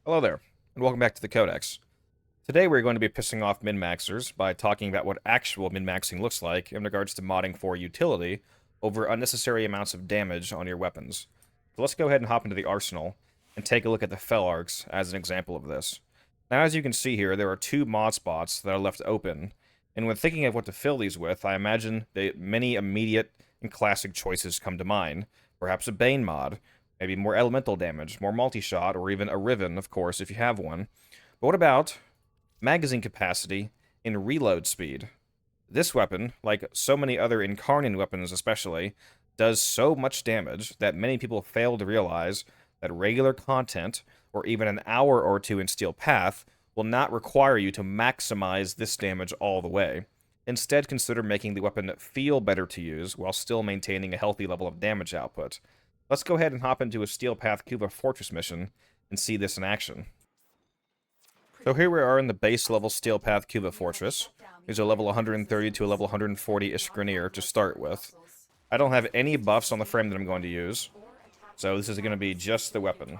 Hello there, and welcome back to the Codex. Today we're going to be pissing off min-maxers by talking about what actual min-maxing looks like in regards to modding for utility over unnecessary amounts of damage on your weapons. So let's go ahead and hop into the arsenal and take a look at the Fel Arcs as an example of this. Now as you can see here, there are two mod spots that are left open, and when thinking of what to fill these with, I imagine that many immediate and classic choices come to mind. Perhaps a Bane mod, maybe more elemental damage, more multi-shot, or even a Riven, of course, if you have one. But what about magazine capacity and reload speed? This weapon, like so many other Incarnate weapons especially, does so much damage that many people fail to realize that regular content, or even an hour or two in Steel Path, will not require you to maximize this damage all the way. Instead, consider making the weapon feel better to use while still maintaining a healthy level of damage output. Let's go ahead and hop into a Steel Path Cuba Fortress mission and see this in action. So here we are in the base level Steel Path Cuba Fortress. There's a level 130 to a level 140-ish Grineer to start with. I don't have any buffs on the frame that I'm going to use, so this is going to be just the weapon.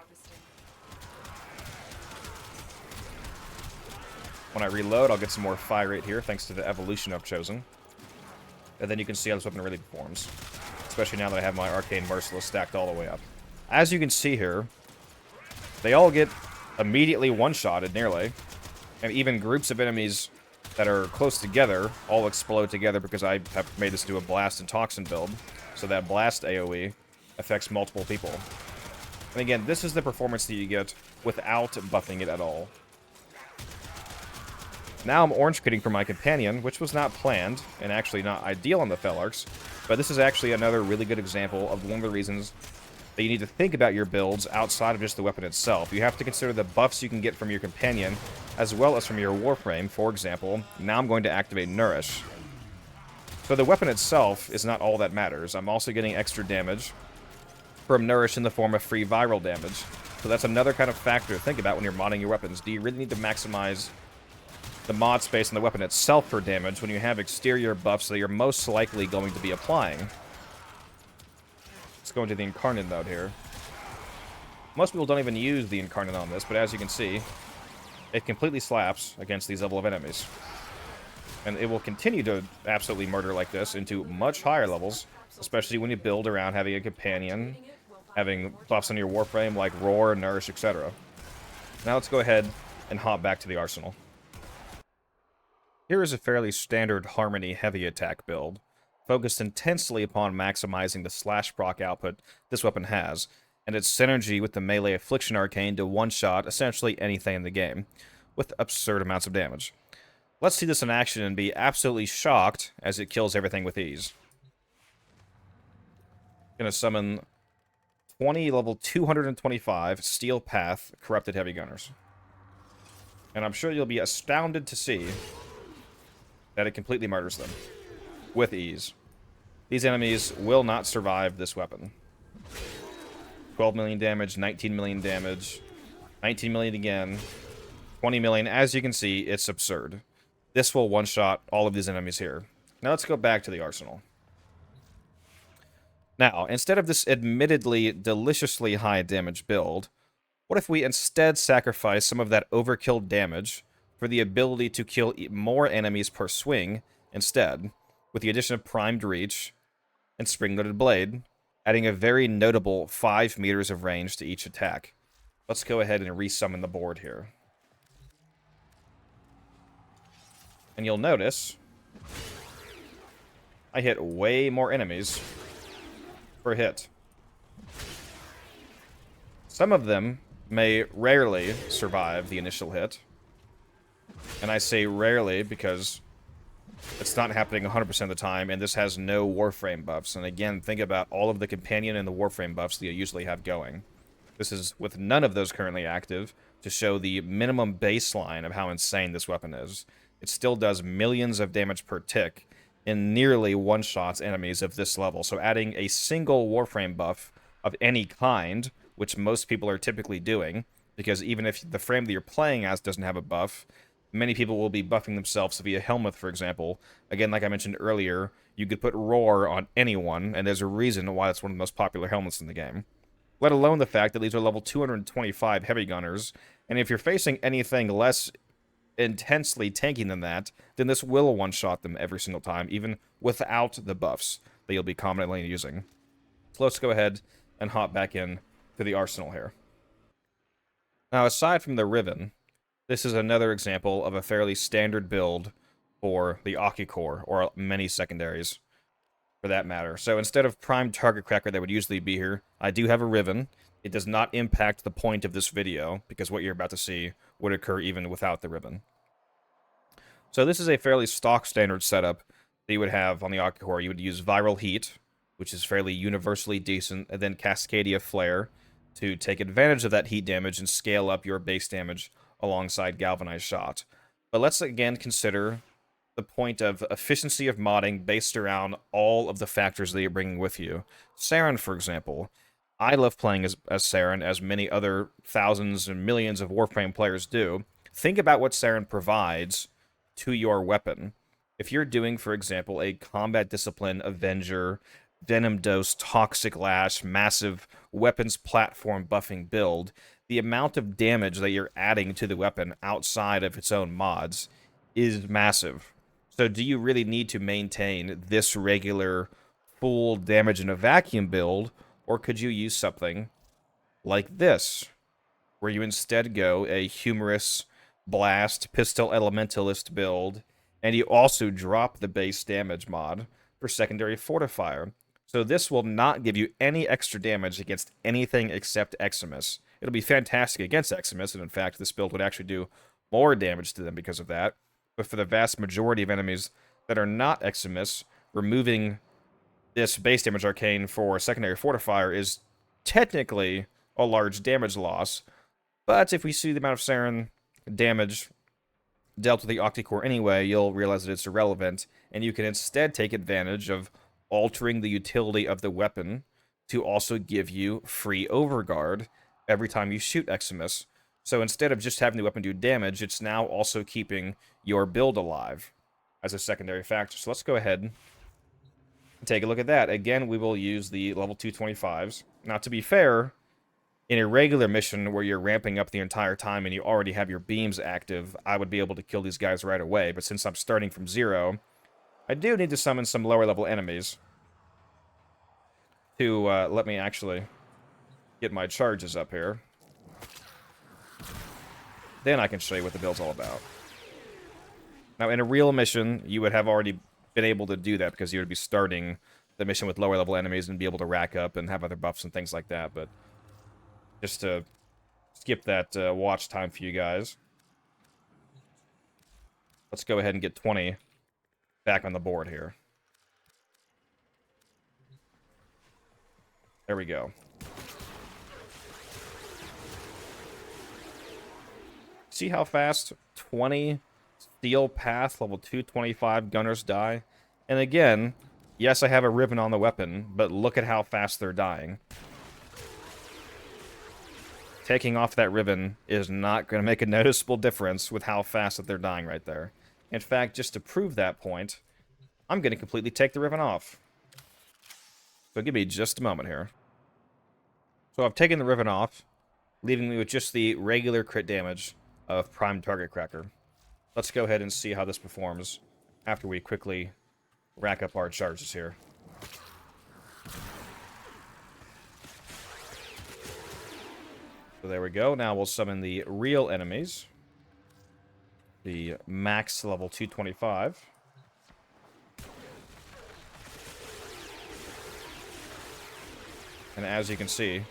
When I reload, I'll get some more fire rate here, thanks to the evolution I've chosen. And then you can see how this weapon really performs, especially now that I have my Arcane Merciless stacked all the way up. As you can see here, they all get immediately one-shotted, nearly. And even groups of enemies that are close together all explode together because I have made this do a Blast and Toxin build. So that Blast AoE affects multiple people. And again, this is the performance that you get without buffing it at all. Now I'm orange kitting for my companion, which was not planned, and actually not ideal on the Fel Arcs, but this is actually another really good example of one of the reasons that you need to think about your builds outside of just the weapon itself. You have to consider the buffs you can get from your companion, as well as from your Warframe. For example, now I'm going to activate Nourish. So the weapon itself is not all that matters. I'm also getting extra damage from Nourish in the form of free viral damage. So that's another kind of factor to think about when you're modding your weapons. Do you really need to maximize the mod space and the weapon itself for damage when you have exterior buffs that you're most likely going to be applying? Let's go into the Incarnate mode here. Most people don't even use the Incarnate on this, but as you can see, it completely slaps against these level of enemies. And it will continue to absolutely murder like this into much higher levels, especially when you build around having a companion, having buffs on your Warframe like Roar, Nourish, etc. Now let's go ahead and hop back to the arsenal. Here is a fairly standard Harmony heavy attack build, focused intensely upon maximizing the slash proc output this weapon has, and its synergy with the melee Affliction Arcane to one-shot essentially anything in the game, with absurd amounts of damage. Let's see this in action and be absolutely shocked as it kills everything with ease. Gonna summon 20 level 225 Steel Path Corrupted Heavy Gunners. And I'm sure you'll be astounded to see that it completely murders them with ease. These enemies will not survive this weapon. 12 million damage, 19 million damage, 19 million again, 20 million. As you can see, it's absurd. This will one-shot all of these enemies here. Now let's go back to the arsenal. Now, instead of this admittedly deliciously high damage build, what if we instead sacrifice some of that overkill damage for the ability to kill more enemies per swing instead, with the addition of Primed Reach and Spring-Loaded Blade, adding a very notable 5 meters of range to each attack. Let's go ahead and resummon the board here. And you'll notice I hit way more enemies per hit. Some of them may rarely survive the initial hit. And I say rarely because it's not happening 100% of the time, and this has no Warframe buffs. And again, think about all of the Companion and the Warframe buffs that you usually have going. This is with none of those currently active to show the minimum baseline of how insane this weapon is. It still does millions of damage per tick and nearly one-shots enemies of this level. So adding a single Warframe buff of any kind, which most people are typically doing, because even if the frame that you're playing as doesn't have a buff, many people will be buffing themselves via Helmuth, for example. Again, like I mentioned earlier, you could put Roar on anyone, and there's a reason why it's one of the most popular helmets in the game. Let alone the fact that these are level 225 heavy gunners, And if you're facing anything less intensely tanking than that, then this will one-shot them every single time, even without the buffs that you'll be commonly using. So let's go ahead and hop back in to the arsenal here. Now, aside from the Riven, this is another example of a fairly standard build for the Aki core, or many secondaries, for that matter. So instead of Prime Target Cracker that would usually be here, I do have a Riven. It does not impact the point of this video, because what you're about to see would occur even without the Riven. So this is a fairly stock standard setup that you would have on the Aki core. You would use Viral Heat, which is fairly universally decent, and then Cascadia Flare to take advantage of that heat damage and scale up your base damage alongside Galvanized Shot. But let's again consider the point of efficiency of modding based around all of the factors that you're bringing with you. Saren, for example. I love playing as Saren, as many other thousands and millions of Warframe players do. Think about what Saren provides to your weapon. If you're doing, for example, a Combat Discipline Avenger, Venom Dose, Toxic Lash, massive weapons platform buffing build, the amount of damage that you're adding to the weapon outside of its own mods is massive. So do you really need to maintain this regular full damage in a vacuum build, or could you use something like this, where you instead go a Humorous Blast Pistol Elementalist build, and you also drop the base damage mod for Secondary Fortifier? So this will not give you any extra damage against anything except Eximus. It'll be fantastic against Eximus, and in fact, this build would actually do more damage to them because of that. But for the vast majority of enemies that are not Eximus, removing this base damage arcane for Secondary Fortifier is technically a large damage loss. But if we see the amount of Saren damage dealt with the Octi-Core anyway, you'll realize that it's irrelevant, and you can instead take advantage of altering the utility of the weapon to also give you free overguard every time you shoot Eximus. So instead of just having the weapon do damage, it's now also keeping your build alive as a secondary factor. So let's go ahead and take a look at that. Again, we will use the level 225s. Now, to be fair, in a regular mission where you're ramping up the entire time and you already have your beams active, I would be able to kill these guys right away. But since I'm starting from 0, I do need to summon some lower level enemies to let me actually get my charges up here. Then I can show you what the build's all about. Now, in a real mission, you would have already been able to do that because you would be starting the mission with lower level enemies and be able to rack up and have other buffs and things like that. But just to skip that watch time for you guys, let's go ahead and get 20 back on the board here. There we go. See how fast 20 Steel Path level 225 gunners die? And again, yes, I have a ribbon on the weapon, but look at how fast they're dying. Taking off that ribbon is not going to make a noticeable difference with how fast that they're dying right there. In fact, just to prove that point, I'm going to completely take the ribbon off. So give me just a moment here. So I've taken the ribbon off, leaving me with just the regular crit damage of Prime Target Cracker. Let's go ahead and see how this performs after we quickly rack up our charges here. So there we go. Now we'll summon the real enemies. The max level 225. And as you can see,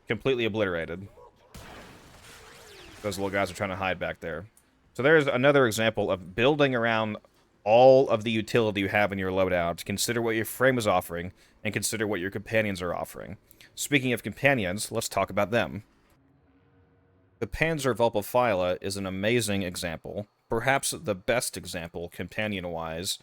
completely obliterated. Those little guys are trying to hide back there. So there's another example of building around all of the utility you have in your loadout. Consider what your frame is offering, and consider what your companions are offering. Speaking of companions, let's talk about them. The Panzer Vulpaphyla is an amazing example, perhaps the best example, companion-wise,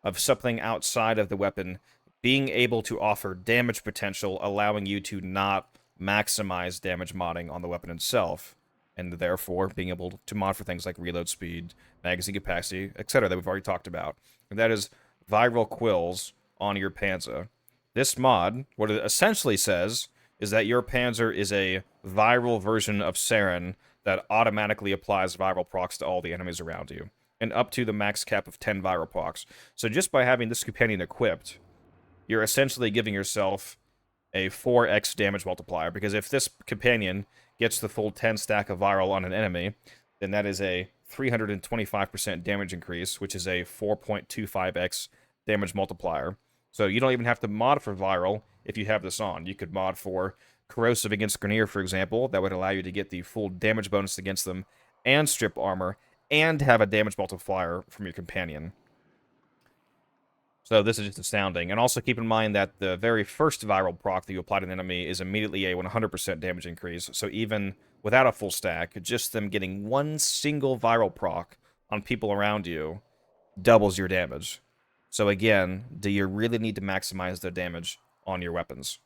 of something outside of the weapon being able to offer damage potential, allowing you to not maximize damage modding on the weapon itself, and therefore being able to mod for things like reload speed, magazine capacity, etc. that we've already talked about. And that is viral quills on your Panzer. This mod, what it essentially says, is that your Panzer is a viral version of Saren that automatically applies viral procs to all the enemies around you, and up to the max cap of 10 viral procs. So just by having this companion equipped, you're essentially giving yourself a 4x damage multiplier, because if this companion gets the full 10 stack of viral on an enemy, then that is a 325% damage increase, which is a 4.25x damage multiplier. So you don't even have to mod for viral if you have this on. You could mod for corrosive against Grineer, for example. That would allow you to get the full damage bonus against them and strip armor and have a damage multiplier from your companion. So this is just astounding. And also keep in mind that the very first viral proc that you apply to an enemy is immediately a 100% damage increase. So even without a full stack, just them getting one single viral proc on people around you doubles your damage. So again, do you really need to maximize the damage on your weapons?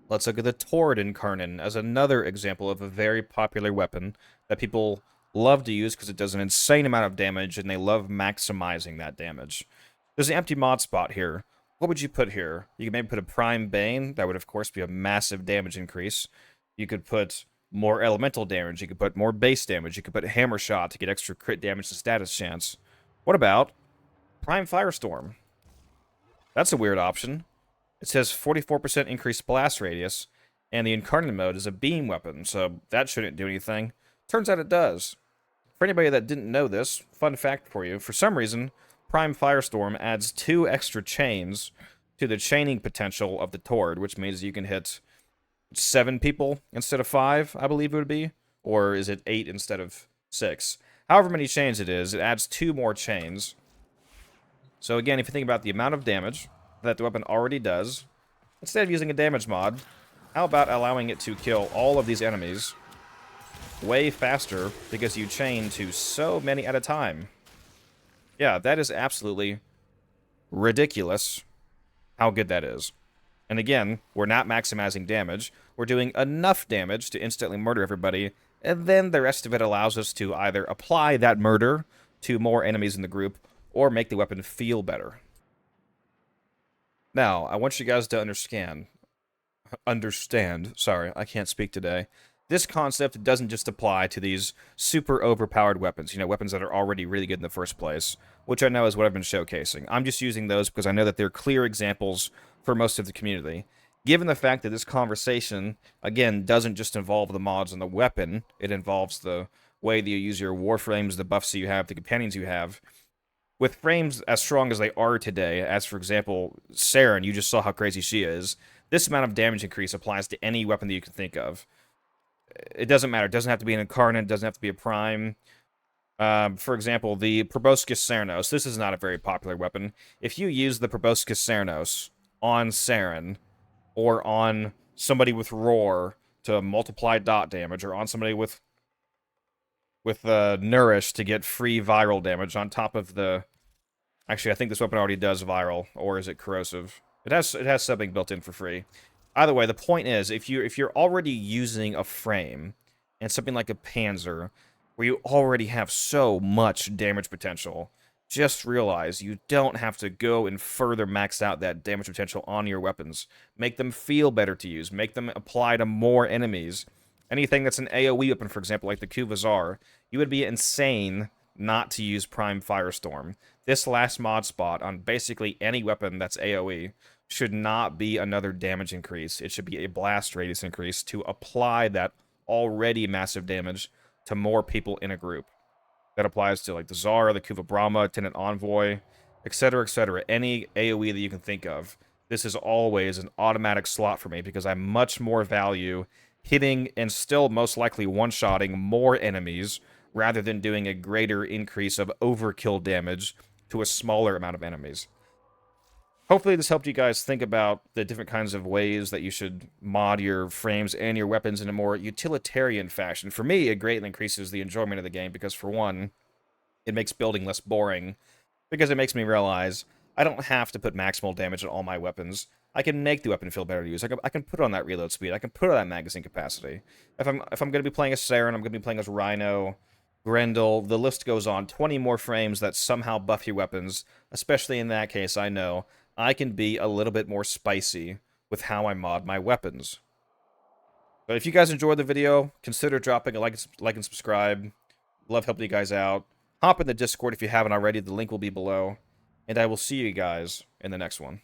Let's look at the Tord Incarnon as another example of a very popular weapon that people love to use because it does an insane amount of damage and they love maximizing that damage. There's an empty mod spot here. What would you put here? You could maybe put a Prime Bane. That would, of course, be a massive damage increase. You could put more elemental damage. You could put more base damage. You could put Hammer Shot to get extra crit damage and status chance. What about Prime Firestorm? That's a weird option. It says 44% increased blast radius, and the Incarnate mode is a beam weapon, so that shouldn't do anything. Turns out it does. For anybody that didn't know this, fun fact for you, for some reason, Prime Firestorm adds 2 extra chains to the chaining potential of the Tord, which means you can hit 7 people instead of 5, I believe it would be. Or is it 8 instead of 6? However many chains it is, it adds 2 more chains. So again, if you think about the amount of damage that the weapon already does, instead of using a damage mod, how about allowing it to kill all of these enemies way faster because you chain to so many at a time? Yeah, that is absolutely ridiculous how good that is. And again, we're not maximizing damage. We're doing enough damage to instantly murder everybody, and then the rest of it allows us to either apply that murder to more enemies in the group or make the weapon feel better. Now, I want you guys to understand, sorry, I can't speak today. This concept doesn't just apply to these super overpowered weapons, weapons that are already really good in the first place, which I know is what I've been showcasing. I'm just using those because I know that they're clear examples for most of the community. Given the fact that this conversation, again, doesn't just involve the mods and the weapon, it involves the way that you use your Warframes, the buffs that you have, the companions you have. With frames as strong as they are today, as for example, Saren, you just saw how crazy she is, this amount of damage increase applies to any weapon that you can think of. It doesn't matter. It doesn't have to be an Incarnate. It doesn't have to be a Prime. For example, the Proboscis Cernos. This is not a very popular weapon. If you use the Proboscis Cernos on Saren, or on somebody with Roar to multiply dot damage, or on somebody with Nourish to get free viral damage on top of the... Actually, I think this weapon already does viral, or is it corrosive? It has something built in for free. Either way, the point is, if you're already using a frame and something like a Panzer, where you already have so much damage potential, just realize you don't have to go and further max out that damage potential on your weapons. Make them feel better to use. Make them apply to more enemies. Anything that's an AoE weapon, for example, like the Kuvazar, you would be insane not to use Prime Firestorm. This last mod spot on basically any weapon that's AoE should not be another damage increase. It should be a blast radius increase to apply that already massive damage to more people in a group. That applies to like the Zara, the Kuva Brahma, Tenant Envoy, etc., etc. Any AoE that you can think of. This is always an automatic slot for me because I much more value hitting and still most likely one-shotting more enemies rather than doing a greater increase of overkill damage to a smaller amount of enemies. Hopefully this helped you guys think about the different kinds of ways that you should mod your frames and your weapons in a more utilitarian fashion. For me, it greatly increases the enjoyment of the game because, for one, it makes building less boring. Because it makes me realize I don't have to put maximal damage on all my weapons. I can make the weapon feel better to use. I can put on that reload speed. I can put on that magazine capacity. If I'm going to be playing as Saren, I'm going to be playing as Rhino, Grendel, the list goes on. 20 more frames that somehow buff your weapons. Especially in that case, I know I can be a little bit more spicy with how I mod my weapons. But if you guys enjoyed the video, consider dropping a like and subscribe. Love helping you guys out. Hop in the Discord if you haven't already. The link will be below. And I will see you guys in the next one.